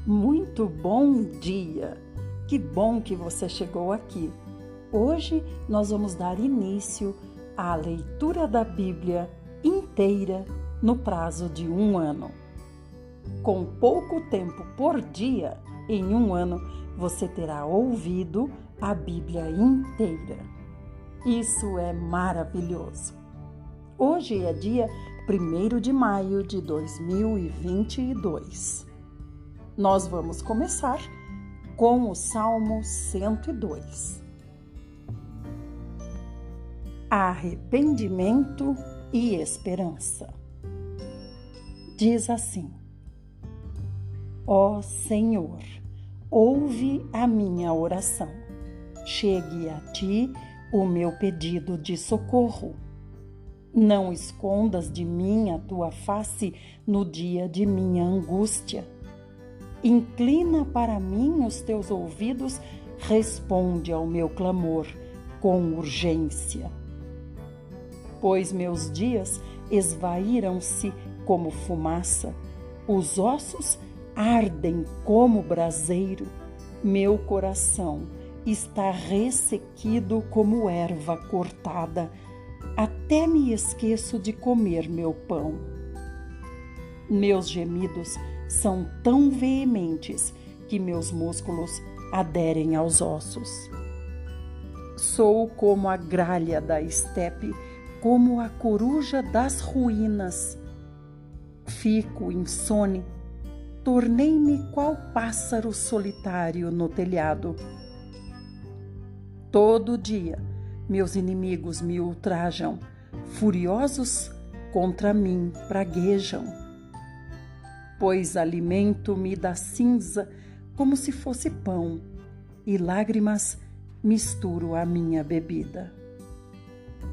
Muito bom dia! Que bom que você chegou aqui. Hoje nós vamos dar início à leitura da Bíblia inteira no prazo de 1 ano. Com pouco tempo por dia, em 1 ano, você terá ouvido a Bíblia inteira. Isso é maravilhoso! Hoje é dia 1º de maio de 2022. Nós vamos começar com o Salmo 102. Arrependimento e esperança. Diz assim: Ó Senhor, ouve a minha oração. Chegue a ti o meu pedido de socorro. Não escondas de mim a tua face no dia de minha angústia. Inclina para mim os teus ouvidos, responde ao meu clamor com urgência. Pois meus dias esvaíram-se como fumaça, os ossos ardem como braseiro, meu coração está ressequido como erva cortada, até me esqueço de comer meu pão. Meus gemidos são tão veementes que meus músculos aderem aos ossos. Sou como a gralha da estepe, como a coruja das ruínas. Fico insone, tornei-me qual pássaro solitário no telhado. Todo dia meus inimigos me ultrajam, furiosos contra mim praguejam. Pois alimento-me da cinza como se fosse pão, e lágrimas misturo a minha bebida.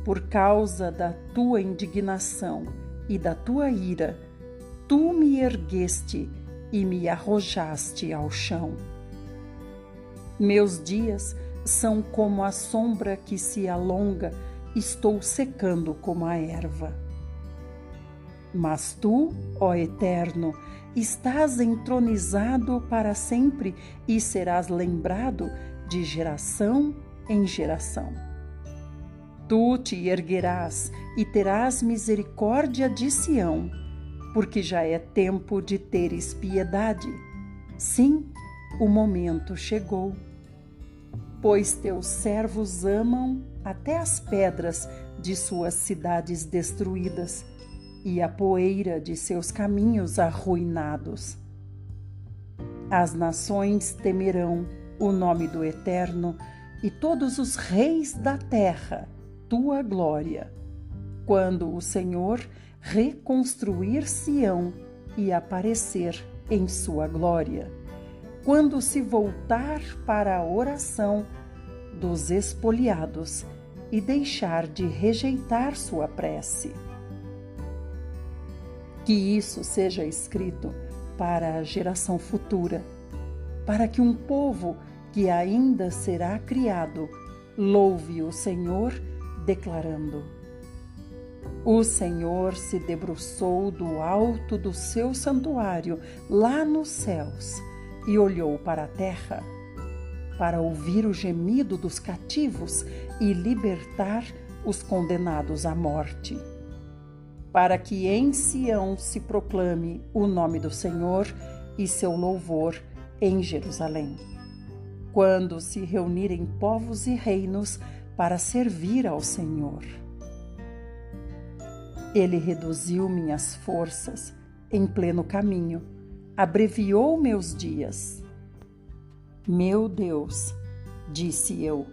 Por causa da tua indignação e da tua ira, tu me ergueste e me arrojaste ao chão. Meus dias são como a sombra que se alonga, estou secando como a erva. Mas tu, ó Eterno, estás entronizado para sempre e serás lembrado de geração em geração. Tu te erguerás e terás misericórdia de Sião, porque já é tempo de teres piedade. Sim, o momento chegou. Pois teus servos amam até as pedras de suas cidades destruídas e a poeira de seus caminhos arruinados. As nações temerão o nome do Eterno e todos os reis da terra tua glória, quando o Senhor reconstruir Sião e aparecer em sua glória, quando se voltar para a oração dos espoliados e deixar de rejeitar sua prece. Que isso seja escrito para a geração futura, para que um povo que ainda será criado louve o Senhor, declarando: O Senhor se debruçou do alto do seu santuário, lá nos céus, e olhou para a terra, para ouvir o gemido dos cativos e libertar os condenados à morte. Para que em Sião se proclame o nome do Senhor e seu louvor em Jerusalém. Quando se reunirem povos e reinos para servir ao Senhor. Ele reduziu minhas forças em pleno caminho, abreviou meus dias. Meu Deus, disse eu,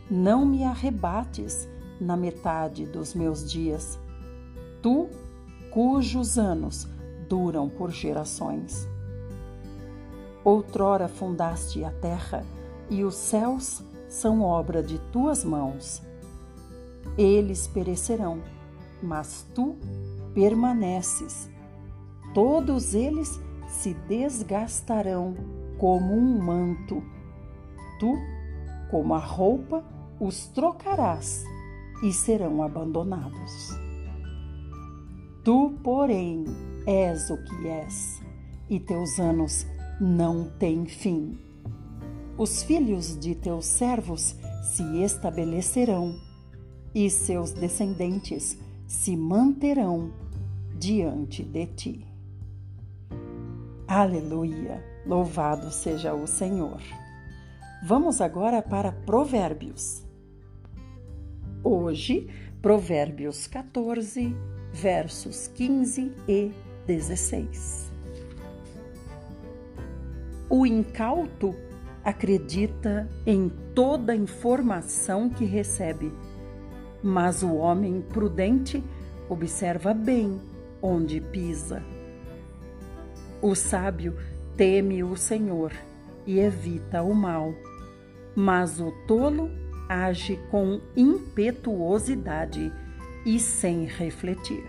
não me arrebates na metade dos meus dias, tu, cujos anos duram por gerações. Outrora fundaste a terra, e os céus são obra de tuas mãos. Eles perecerão, mas tu permaneces. Todos eles se desgastarão como um manto. Tu, como a roupa, os trocarás e serão abandonados. Tu, porém, és o que és, e teus anos não tem fim. Os filhos de teus servos se estabelecerão e seus descendentes se manterão diante de ti. Aleluia! Louvado seja o Senhor! Vamos agora para Provérbios. Hoje, Provérbios 14, versos 15 e 16. O incauto acredita em toda informação que recebe, mas o homem prudente observa bem onde pisa. O sábio teme o Senhor e evita o mal, mas o tolo age com impetuosidade e sem refletir.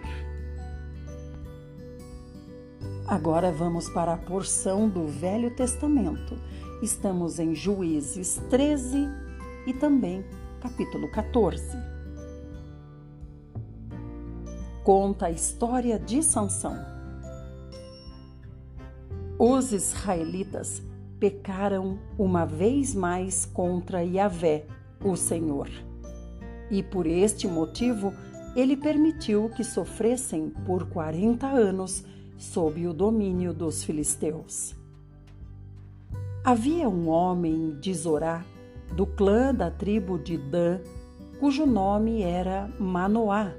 Agora vamos para a porção do Velho Testamento. Estamos em Juízes 13 e também capítulo 14. Conta a história de Sansão. Os israelitas pecaram uma vez mais contra Yahvé, o Senhor. E por este motivo, ele permitiu que sofressem por 40 anos sob o domínio dos filisteus. Havia um homem de Zorá, do clã da tribo de Dan, cujo nome era Manoá.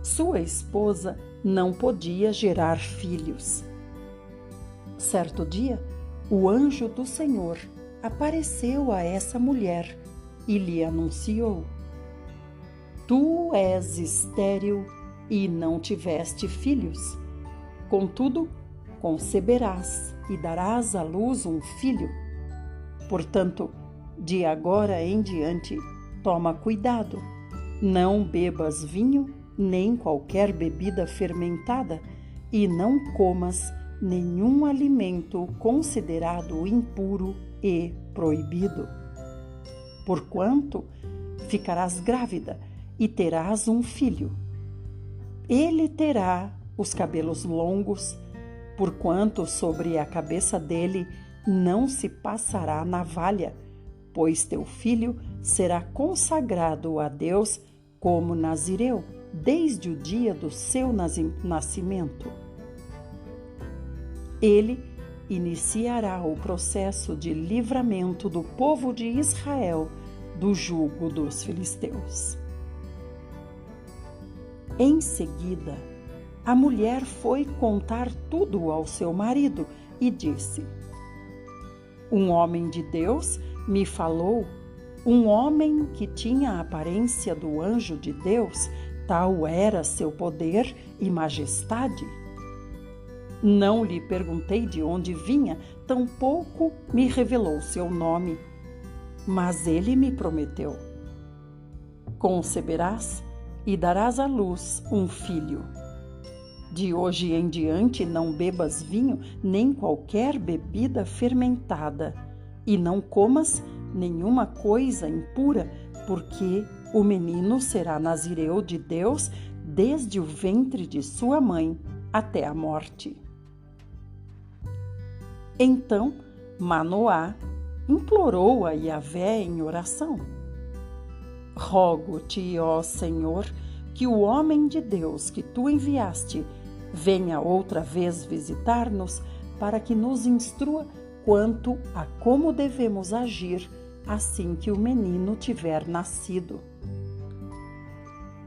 Sua esposa não podia gerar filhos. Certo dia, o anjo do Senhor apareceu a essa mulher e lhe anunciou: Tu és estéril e não tiveste filhos. Contudo, conceberás e darás à luz um filho. Portanto, de agora em diante, toma cuidado. Não bebas vinho, nem qualquer bebida fermentada, e não comas nenhum alimento considerado impuro e proibido. Porquanto ficarás grávida e terás um filho. Ele terá os cabelos longos, porquanto sobre a cabeça dele não se passará navalha, pois teu filho será consagrado a Deus como nazireu, desde o dia do seu nascimento. Ele iniciará o processo de livramento do povo de Israel do jugo dos filisteus. Em seguida, a mulher foi contar tudo ao seu marido e disse: Um homem de Deus me falou, um homem que tinha a aparência do anjo de Deus, tal era seu poder e majestade. Não lhe perguntei de onde vinha, tampouco me revelou seu nome. Mas ele me prometeu: Conceberás e darás à luz um filho. De hoje em diante não bebas vinho, nem qualquer bebida fermentada, e não comas nenhuma coisa impura, porque o menino será nazireu de Deus desde o ventre de sua mãe até a morte. Então Manoá implorou a Yahvé em oração: Rogo-te, ó Senhor, que o homem de Deus que tu enviaste venha outra vez visitar-nos, para que nos instrua quanto a como devemos agir assim que o menino tiver nascido.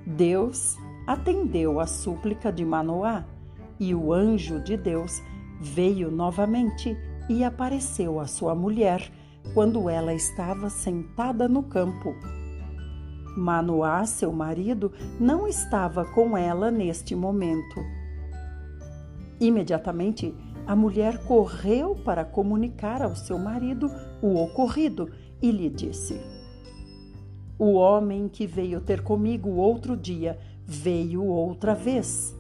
Deus atendeu a súplica de Manoá, e o anjo de Deus veio novamente e apareceu à sua mulher quando ela estava sentada no campo. Manoá, seu marido, não estava com ela neste momento. Imediatamente, a mulher correu para comunicar ao seu marido o ocorrido e lhe disse: O homem que veio ter comigo outro dia veio outra vez.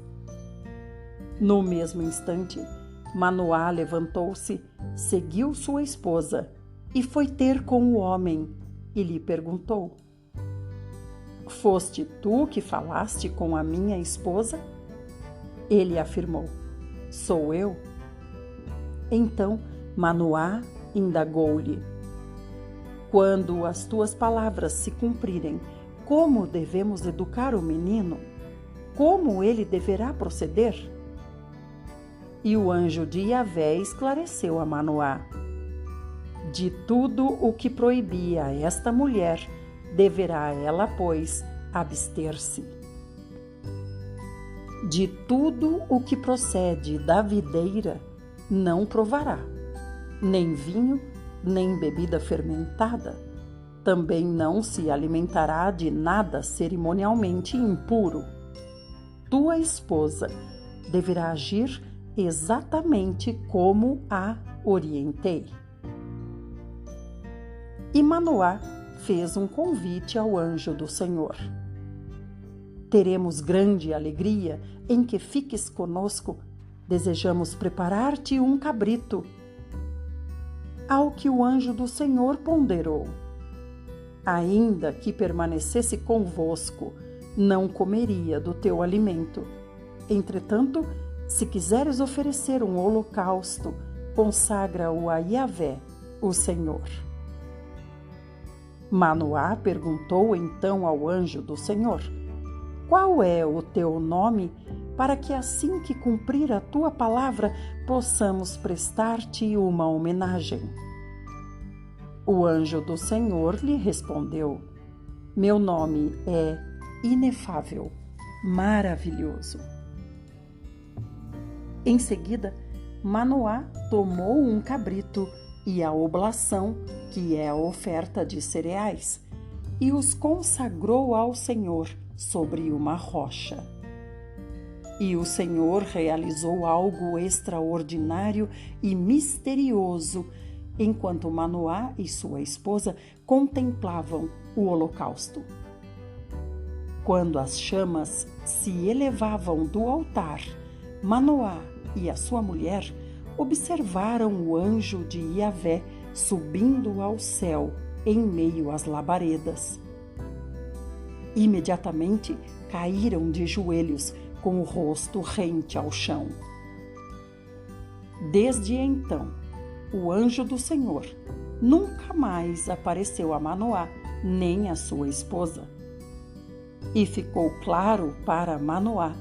No mesmo instante, Manoá levantou-se, seguiu sua esposa e foi ter com o homem e lhe perguntou: Foste tu que falaste com a minha esposa? Ele afirmou: Sou eu. Então Manoá indagou-lhe: quando as tuas palavras se cumprirem, como devemos educar o menino? Como ele deverá proceder? E o anjo de Yahvé esclareceu a Manoá: de tudo o que proibia a esta mulher, deverá ela, pois, abster-se. De tudo o que procede da videira, não provará, nem vinho, nem bebida fermentada. Também não se alimentará de nada cerimonialmente impuro. Tua esposa deverá agir exatamente como a orientei. E Manoá fez um convite ao anjo do Senhor: teremos grande alegria em que fiques conosco. Desejamos preparar-te um cabrito. Ao que o anjo do Senhor ponderou: ainda que permanecesse convosco, não comeria do teu alimento. Entretanto, se quiseres oferecer um holocausto, consagra-o a Yahvé, o Senhor. Manoá perguntou então ao anjo do Senhor: qual é o teu nome, para que assim que cumprir a tua palavra, possamos prestar-te uma homenagem? O anjo do Senhor lhe respondeu: meu nome é Inefável, Maravilhoso. Em seguida, Manoá tomou um cabrito e a oblação, que é a oferta de cereais, e os consagrou ao Senhor sobre uma rocha. E o Senhor realizou algo extraordinário e misterioso enquanto Manoá e sua esposa contemplavam o holocausto. Quando as chamas se elevavam do altar, Manoá e a sua mulher observaram o anjo de Yahvé subindo ao céu em meio às labaredas. Imediatamente caíram de joelhos, com o rosto rente ao chão. Desde então, o anjo do Senhor nunca mais apareceu a Manoá nem a sua esposa. E ficou claro para Manoá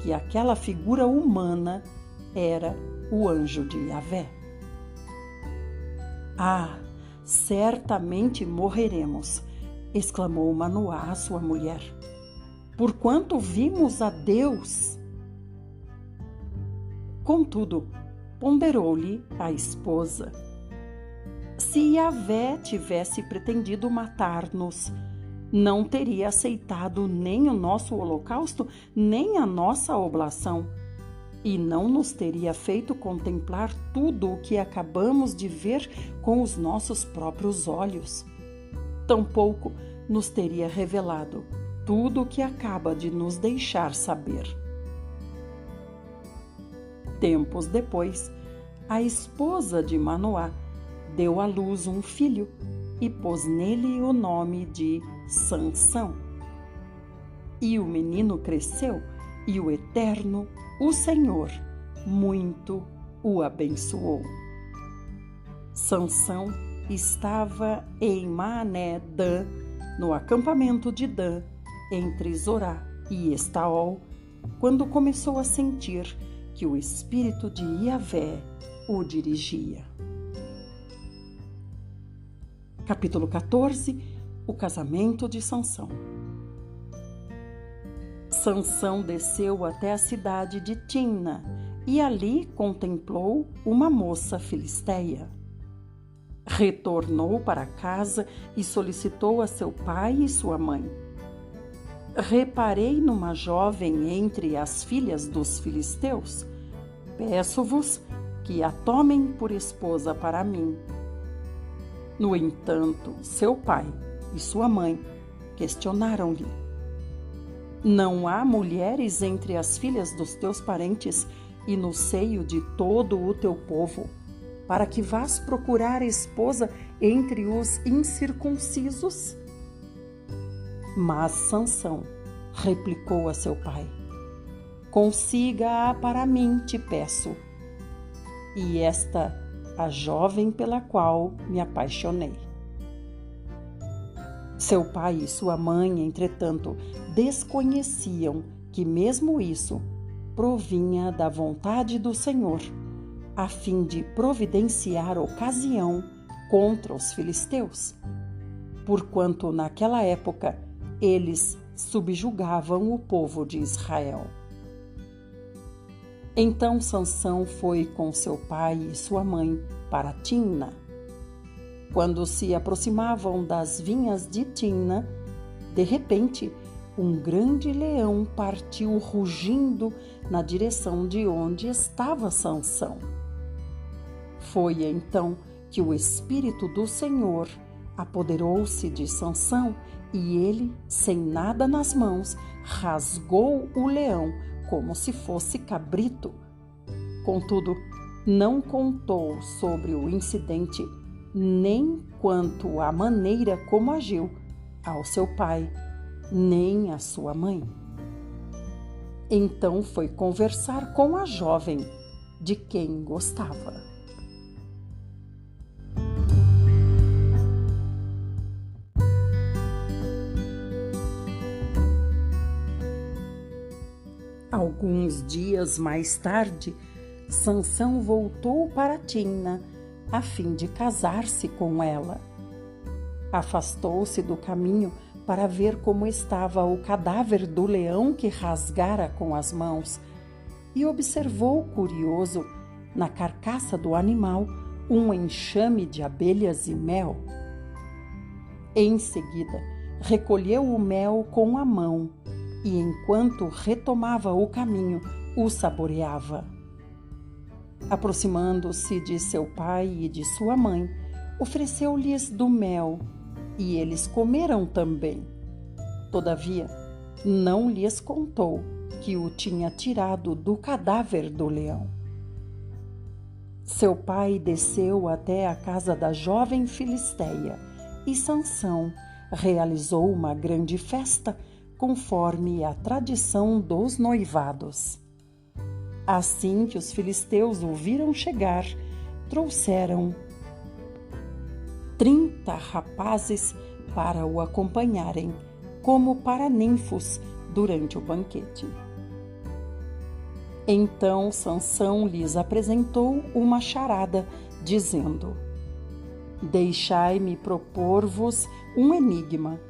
que aquela figura humana era o anjo de Yahvé. Ah, certamente morreremos, exclamou Manoá à sua mulher, porquanto vimos a Deus. Contudo, ponderou-lhe a esposa: se Yahvé tivesse pretendido matar-nos, não teria aceitado nem o nosso holocausto, nem a nossa oblação, e não nos teria feito contemplar tudo o que acabamos de ver com os nossos próprios olhos. Tampouco nos teria revelado tudo o que acaba de nos deixar saber. Tempos depois, a esposa de Manoá deu à luz um filho e pôs nele o nome de Sansão. E o menino cresceu, e o Eterno, o Senhor, muito o abençoou. Sansão estava em Maané-Dan, no acampamento de Dan, entre Zorá e Estaol, quando começou a sentir que o Espírito de Yahvé o dirigia. Capítulo 14. O casamento de Sansão. Sansão desceu até a cidade de Timna e ali contemplou uma moça filisteia. Retornou para casa e solicitou a seu pai e sua mãe: reparei numa jovem entre as filhas dos filisteus. Peço-vos que a tomem por esposa para mim. No entanto, seu pai e sua mãe questionaram-lhe: não há mulheres entre as filhas dos teus parentes e no seio de todo o teu povo, para que vás procurar esposa entre os incircuncisos? Mas Sansão replicou a seu pai: consiga-a para mim, te peço. E esta a jovem pela qual me apaixonei. Seu pai e sua mãe, entretanto, desconheciam que mesmo isso provinha da vontade do Senhor, a fim de providenciar ocasião contra os filisteus, porquanto naquela época eles subjugavam o povo de Israel. Então Sansão foi com seu pai e sua mãe para Timna. Quando se aproximavam das vinhas de Timna, de repente, um grande leão partiu rugindo na direção de onde estava Sansão. Foi então que o Espírito do Senhor apoderou-se de Sansão e ele, sem nada nas mãos, rasgou o leão como se fosse cabrito. Contudo, não contou sobre o incidente, nem quanto à maneira como agiu ao seu pai, nem à sua mãe. Então foi conversar com a jovem, de quem gostava. Alguns dias mais tarde, Sansão voltou para Timna a fim de casar-se com ela. Afastou-se do caminho para ver como estava o cadáver do leão que rasgara com as mãos e observou, curioso, na carcaça do animal um enxame de abelhas e mel. Em seguida, recolheu o mel com a mão e, enquanto retomava o caminho, o saboreava. Aproximando-se de seu pai e de sua mãe, ofereceu-lhes do mel, e eles comeram também. Todavia, não lhes contou que o tinha tirado do cadáver do leão. Seu pai desceu até a casa da jovem filisteia, e Sansão realizou uma grande festa, conforme a tradição dos noivados. Assim que os filisteus o viram chegar, trouxeram 30 rapazes para o acompanharem, como paraninfos durante o banquete. Então Sansão lhes apresentou uma charada, dizendo: Deixai-me propor-vos um enigma.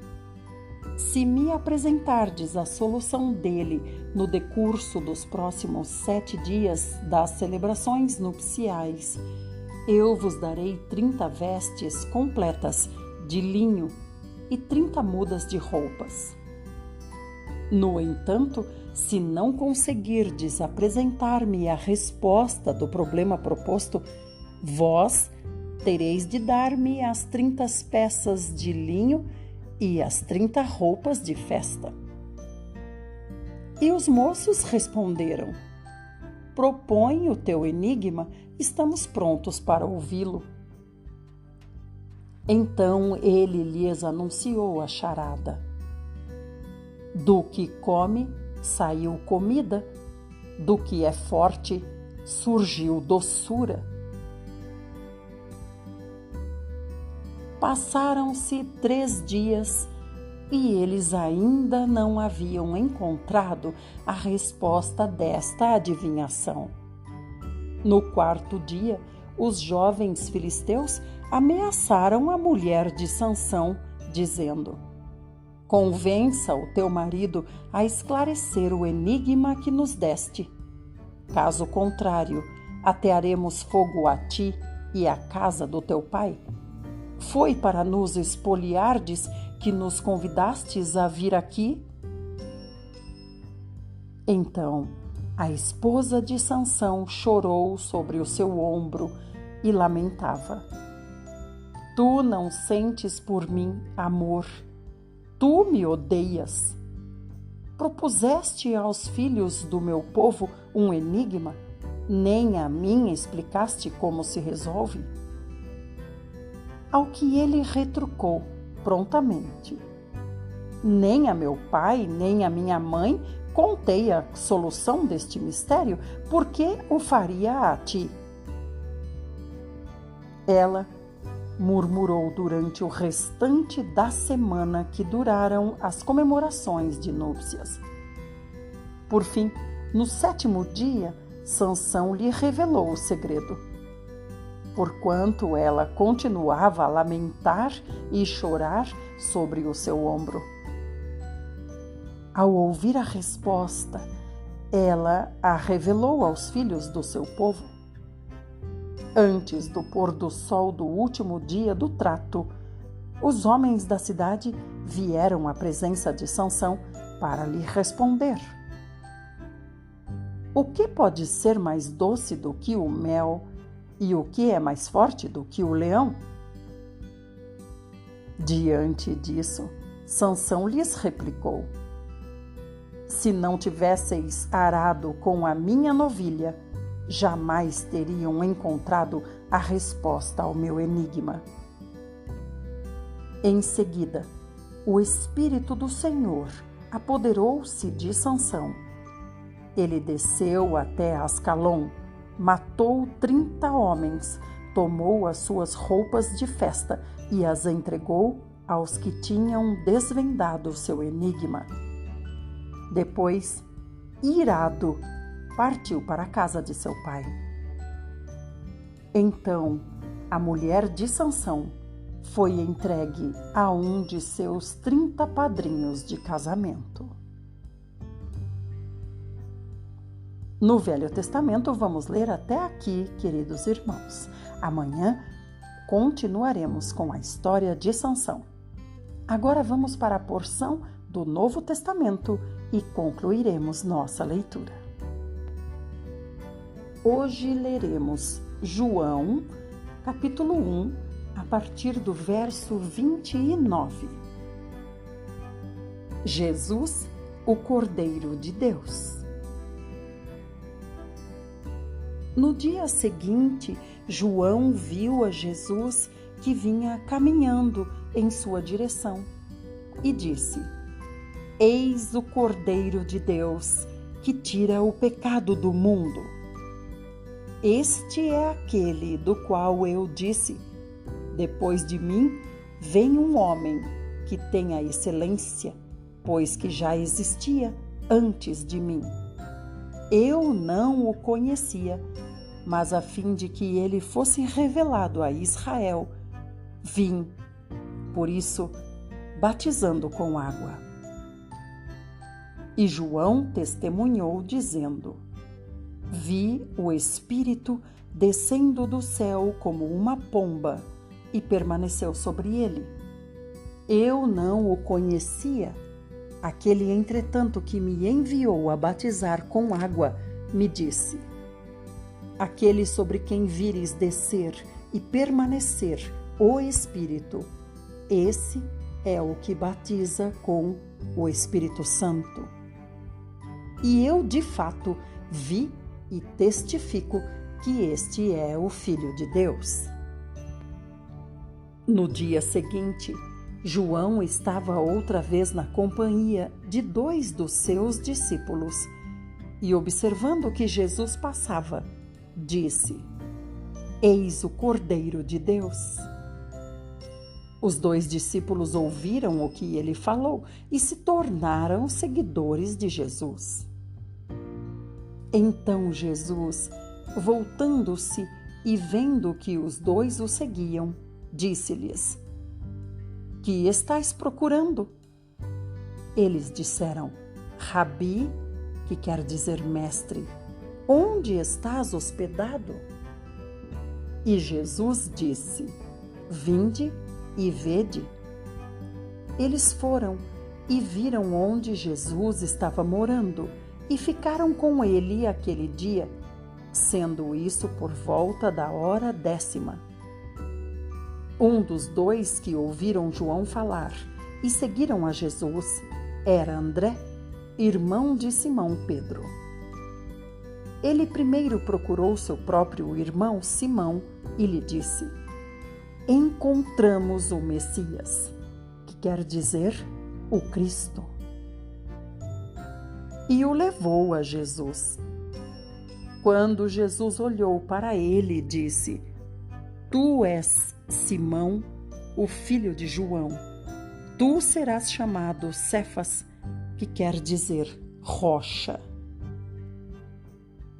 Se me apresentardes a solução dele no decurso dos próximos 7 dias das celebrações nupciais, eu vos darei 30 vestes completas de linho e 30 mudas de roupas. No entanto, se não conseguirdes apresentar-me a resposta do problema proposto, vós tereis de dar-me as 30 peças de linho e as 30 roupas de festa. E os moços responderam: Propõe o teu enigma, estamos prontos para ouvi-lo. Então ele lhes anunciou a charada. Do que come, saiu comida, do que é forte, surgiu doçura. Passaram-se 3 dias e eles ainda não haviam encontrado a resposta desta adivinhação. No 4º dia, os jovens filisteus ameaçaram a mulher de Sansão, dizendo: Convença o teu marido a esclarecer o enigma que nos deste. Caso contrário, atearemos fogo a ti e à casa do teu pai. Foi para nos espoliardes que nos convidastes a vir aqui? Então, a esposa de Sansão chorou sobre o seu ombro e lamentava: Tu não sentes por mim amor, tu me odeias. Propuseste aos filhos do meu povo um enigma, nem a mim explicaste como se resolve. Ao que ele retrucou prontamente: Nem a meu pai, nem a minha mãe contei a solução deste mistério, porque o faria a ti. Ela murmurou durante o restante da semana que duraram as comemorações de núpcias. Por fim, no 7º dia, Sansão lhe revelou o segredo. Porquanto ela continuava a lamentar e chorar sobre o seu ombro. Ao ouvir a resposta, ela a revelou aos filhos do seu povo. Antes do pôr do sol do último dia do trato, os homens da cidade vieram à presença de Sansão para lhe responder. O que pode ser mais doce do que o mel e o que é mais forte do que o leão? Diante disso, Sansão lhes replicou: se não tivesseis arado com a minha novilha, jamais teriam encontrado a resposta ao meu enigma. Em seguida, o Espírito do Senhor apoderou-se de Sansão. Ele desceu até Ascalon, matou 30 homens, tomou as suas roupas de festa e as entregou aos que tinham desvendado seu enigma. Depois, irado, partiu para a casa de seu pai. Então, a mulher de Sansão foi entregue a um de seus 30 padrinhos de casamento. No Velho Testamento, vamos ler até aqui, queridos irmãos. Amanhã continuaremos com a história de Sansão. Agora vamos para a porção do Novo Testamento e concluiremos nossa leitura. Hoje leremos João, capítulo 1, a partir do verso 29. Jesus, o Cordeiro de Deus. No dia seguinte, João viu a Jesus que vinha caminhando em sua direção e disse: Eis o Cordeiro de Deus, que tira o pecado do mundo. Este é aquele do qual eu disse: depois de mim vem um homem que tem a excelência, pois que já existia antes de mim. Eu não o conhecia, mas a fim de que ele fosse revelado a Israel, vim, por isso, batizando com água. E João testemunhou, dizendo: Vi o Espírito descendo do céu como uma pomba e permaneceu sobre ele. Eu não o conhecia. Aquele, entretanto, que me enviou a batizar com água, me disse: Aquele sobre quem vires descer e permanecer o Espírito, esse é o que batiza com o Espírito Santo. E eu, de fato, vi e testifico que este é o Filho de Deus. No dia seguinte, João estava outra vez na companhia de 2 dos seus discípulos e, observando que Jesus passava, disse: Eis o Cordeiro de Deus. Os 2 discípulos ouviram o que ele falou e se tornaram seguidores de Jesus. Então Jesus, voltando-se e vendo que os 2 o seguiam, disse-lhes: Que estáis procurando? Eles disseram: Rabi, que quer dizer mestre, onde estás hospedado? E Jesus disse: Vinde e vede. Eles foram e viram onde Jesus estava morando e ficaram com ele aquele dia, sendo isso por volta da hora 10ª. Um dos 2 que ouviram João falar e seguiram a Jesus era André, irmão de Simão Pedro. Ele primeiro procurou seu próprio irmão Simão e lhe disse: Encontramos o Messias, que quer dizer o Cristo. E o levou a Jesus. Quando Jesus olhou para ele, disse: Tu és Simão, o filho de João. Tu serás chamado Cefas, que quer dizer rocha.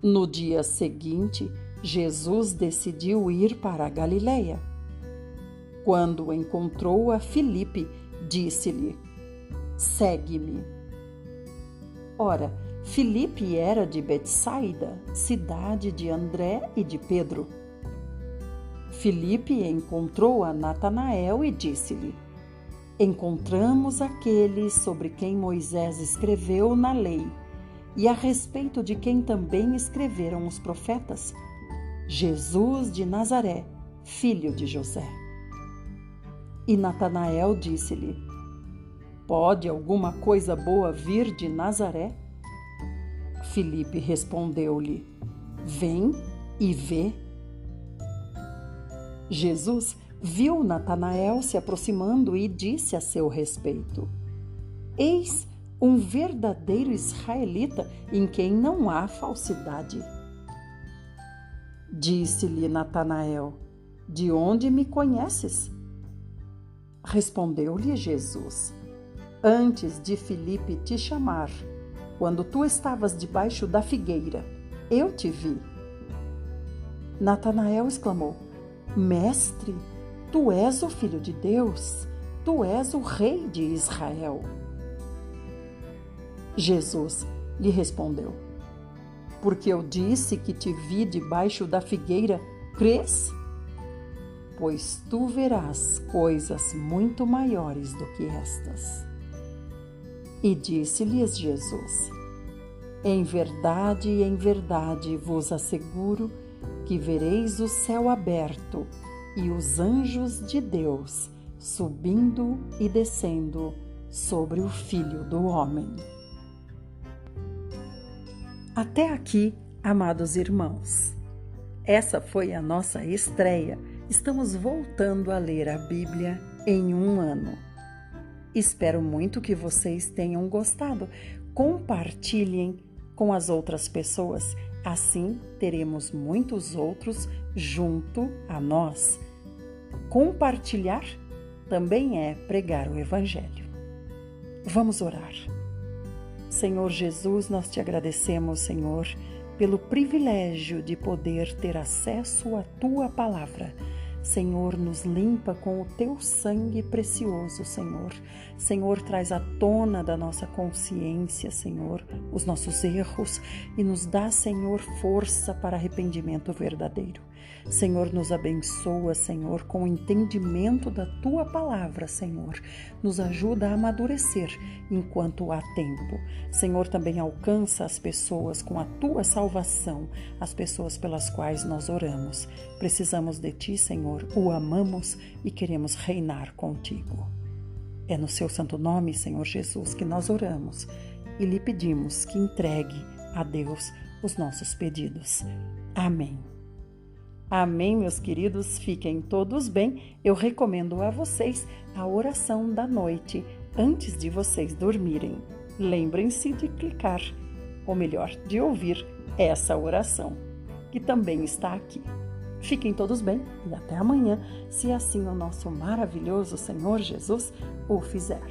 No dia seguinte, Jesus decidiu ir para a Galileia. Quando encontrou a Filipe, disse-lhe: Segue-me. Ora, Filipe era de Betsaida, cidade de André e de Pedro. Filipe encontrou a Natanael e disse-lhe: Encontramos aquele sobre quem Moisés escreveu na lei e a respeito de quem também escreveram os profetas, Jesus de Nazaré, filho de José. E Natanael disse-lhe: Pode alguma coisa boa vir de Nazaré? Filipe respondeu-lhe: Vem e vê. Jesus viu Natanael se aproximando e disse a seu respeito: Eis um verdadeiro israelita em quem não há falsidade. Disse-lhe Natanael: De onde me conheces? Respondeu-lhe Jesus: Antes de Filipe te chamar, quando tu estavas debaixo da figueira, eu te vi. Natanael exclamou: Mestre, tu és o Filho de Deus, tu és o Rei de Israel. Jesus lhe respondeu: Porque eu disse que te vi debaixo da figueira, crês? Pois tu verás coisas muito maiores do que estas. E disse-lhes Jesus: em verdade vos asseguro que vereis o céu aberto e os anjos de Deus subindo e descendo sobre o Filho do Homem. Até aqui, amados irmãos, essa foi a nossa estreia. Estamos voltando a ler a Bíblia em um ano. Espero muito que vocês tenham gostado. Compartilhem com as outras pessoas. Assim teremos muitos outros junto a nós. Compartilhar também é pregar o Evangelho. Vamos orar. Senhor Jesus, nós te agradecemos, Senhor, pelo privilégio de poder ter acesso à tua palavra. Senhor, nos limpa com o teu sangue precioso, Senhor. Senhor, traz à tona da nossa consciência, Senhor, os nossos erros e nos dá, Senhor, força para arrependimento verdadeiro. Senhor, nos abençoa, Senhor, com o entendimento da tua palavra, Senhor. Nos ajuda a amadurecer enquanto há tempo. Senhor, também alcança as pessoas com a tua salvação, as pessoas pelas quais nós oramos. Precisamos de ti, Senhor, o amamos e queremos reinar contigo. É no seu santo nome, Senhor Jesus, que nós oramos e lhe pedimos que entregue a Deus os nossos pedidos. Amém. Amém, meus queridos, fiquem todos bem. Eu recomendo a vocês a oração da noite antes de vocês dormirem. Lembrem-se de clicar, ou melhor, de ouvir essa oração, que também está aqui. Fiquem todos bem e até amanhã, se assim o nosso maravilhoso Senhor Jesus o fizer.